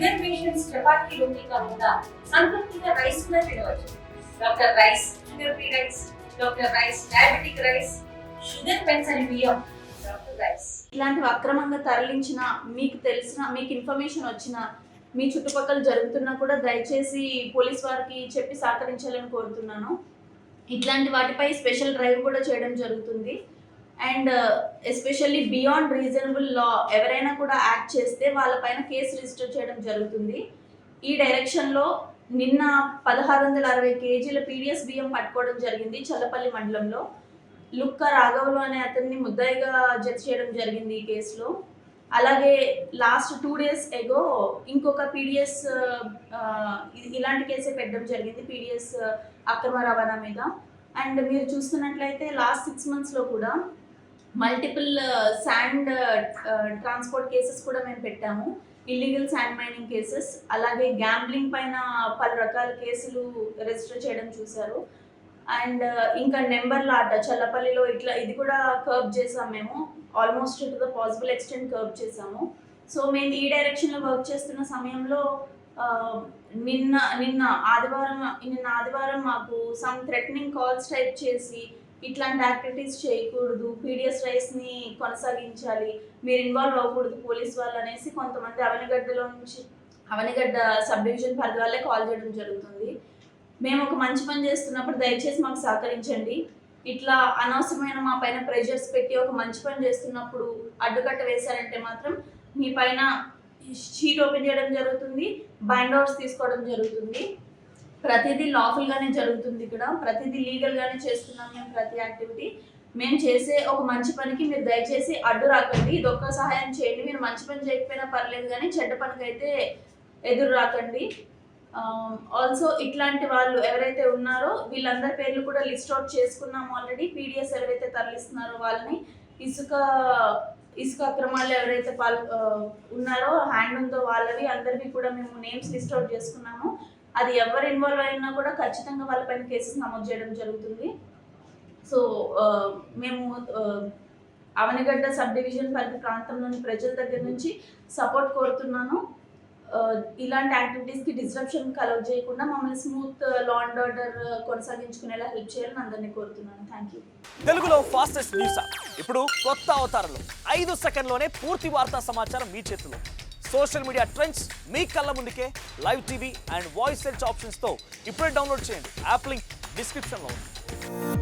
Sugar patients chapati రోటీ కాకుండా సంతృప్తిగా rice కూడా తినవచ్చు. Doctor rice, sugar free rice, doctor rice diabetic rice, sugar పెన్సని బియ్యం, డాక్టర్ రైస్. ఇలాంటివి అక్రమంగా తరలించిన, మీకు తెలిసిన, మీకు ఇన్ఫర్మేషన్ వచ్చిన, మీ చుట్టుపక్కల జరుగుతున్నా కూడా దయచేసి పోలీస్ వారికి చెప్పి సహకరించాలని కోరుతున్నాను. ఇట్లాంటి వాటిపై స్పెషల్ డ్రైవ్ కూడా చేయడం జరుగుతుంది. అండ్ ఎస్పెషల్లీ బియాండ్ రీజనబుల్ లా ఎవరైనా కూడా యాక్ట్ చేస్తే వాళ్ళపైన కేసు రిజిస్టర్ చేయడం జరుగుతుంది. ఈ డైరెక్షన్లో నిన్న 1660 కేజీల పీడిఎస్ బియ్యం పట్టుకోవడం జరిగింది చల్లపల్లి మండలంలో. లుక్క రాఘవులు అనే అతన్ని ముద్దాయిగా జడ్జి చేయడం జరిగింది ఈ కేసులో. అలాగే లాస్ట్ 2 days ఎగో ఇంకొక పీడిఎస్ ఇలాంటి కేసే పెట్టడం జరిగింది, పీడిఎస్ అక్రమ రవాణా మీద. అండ్ మీరు చూస్తున్నట్లయితే లాస్ట్ 6 monthsలో కూడా మల్టిపుల్ శాండ్ ట్రాన్స్పోర్ట్ కేసెస్ కూడా మేము పెట్టాము, ఇల్లీగల్ శాండ్ మైనింగ్ కేసెస్. అలాగే గ్యాంబ్లింగ్ పైన పలు రకాల కేసులు రిజిస్టర్ చేయడం చూశారు. అండ్ ఇంకా నెంబర్ల ఆట చల్లపల్లిలో ఇట్లా ఇది కూడా కర్బ్ చేసాం మేము, almost to the possible extent curb చేసాము. సో మేము ఈ డైరెక్షన్లో వర్క్ చేస్తున్న సమయంలో నిన్న ఆదివారం మాకు సమ్ థ్రెటనింగ్ కాల్స్ టైప్ చేసి ఇట్లాంటి యాక్టివిటీస్ చేయకూడదు, పీడిఎస్ రైస్ని కొనసాగించాలి, మీరు ఇన్వాల్వ్ అవ్వకూడదు పోలీస్ వాళ్ళు అనేసి కొంతమంది అవనిగడ్డ సబ్ డివిజన్ పరిధి వాళ్ళే కాల్ చేయడం జరుగుతుంది. మేము ఒక మంచి పని చేస్తున్నప్పుడు దయచేసి మాకు సహకరించండి. ఇట్లా అనవసరమైన మా పైన ప్రెషర్స్ పెట్టి ఒక మంచి పని చేస్తున్నప్పుడు అడ్డుకట్ట వేశారంటే మాత్రం మీ పైన షీట్ ఓపెన్ చేయడం జరుగుతుంది, బైండ్ అవుట్స్ తీసుకోవడం జరుగుతుంది. ప్రతిదీ లాఫుల్గానే జరుగుతుంది, ఇక్కడ ప్రతిదీ లీగల్గానే చేస్తున్నాం మేము. ప్రతి యాక్టివిటీ మేము చేసే ఒక మంచి పనికి మీరు దయచేసి అడ్డు రాకండి, ఇదొక్క సహాయం చేయండి. మీరు మంచి పని చేయకపోయినా పర్లేదు కానీ చెడ్డ పనికి అయితే ఎదురు రాకండి. ఆల్సో ఇట్లాంటి వాళ్ళు ఎవరైతే ఉన్నారో వీళ్ళందరి పేర్లు కూడా లిస్ట్ అవుట్ చేసుకున్నాము ఆల్రెడీ. పీడిఎస్ ఎవరైతే తరలిస్తున్నారో వాళ్ళని, ఇసుక అక్రమాలు ఎవరైతే ఉన్నారో హ్యాండ్ ఉందో వాళ్ళవి అందరివి కూడా మేము నేమ్స్ లిస్ట్ అవుట్ చేసుకున్నాము. అది ఎవరు ఇన్వాల్వ్ అయినా కూడా ఖచ్చితంగా వాళ్ళపైన కేసెస్ నమోదు చేయడం జరుగుతుంది. సో మేము అవనిగడ్డ సబ్ డివిజన్ పరిధి ప్రాంతంలోని ప్రజల దగ్గర నుంచి సపోర్ట్ కోరుతున్నాను. ఇలాంటి యాక్టివిటీస్కి డిస్రప్షన్ కలెక్ట్ చేయకుండా మమ్మల్ని స్మూత్ లా అండ్ ఆర్డర్ కొనసాగించుకునేలా హెల్ప్ చేయాలని అందరినీ కోరుతున్నాను. Thank you. తెలుగులో ఫాస్టెస్ట్ న్యూస్ ఇప్పుడు కొత్త అవతారంలో 5 సెకండ్లోనే పూర్తి వార్తా సమాచారం మీ చేతిలో. సోషల్ మీడియా ట్రెండ్స్ మీ కళ్ళ ముందుకే live TV and voice search ఆప్షన్స్తో ఇప్పుడే డౌన్లోడ్ చేయండి. యాప్ లింక్ డిస్క్రిప్షన్లో ఉంది.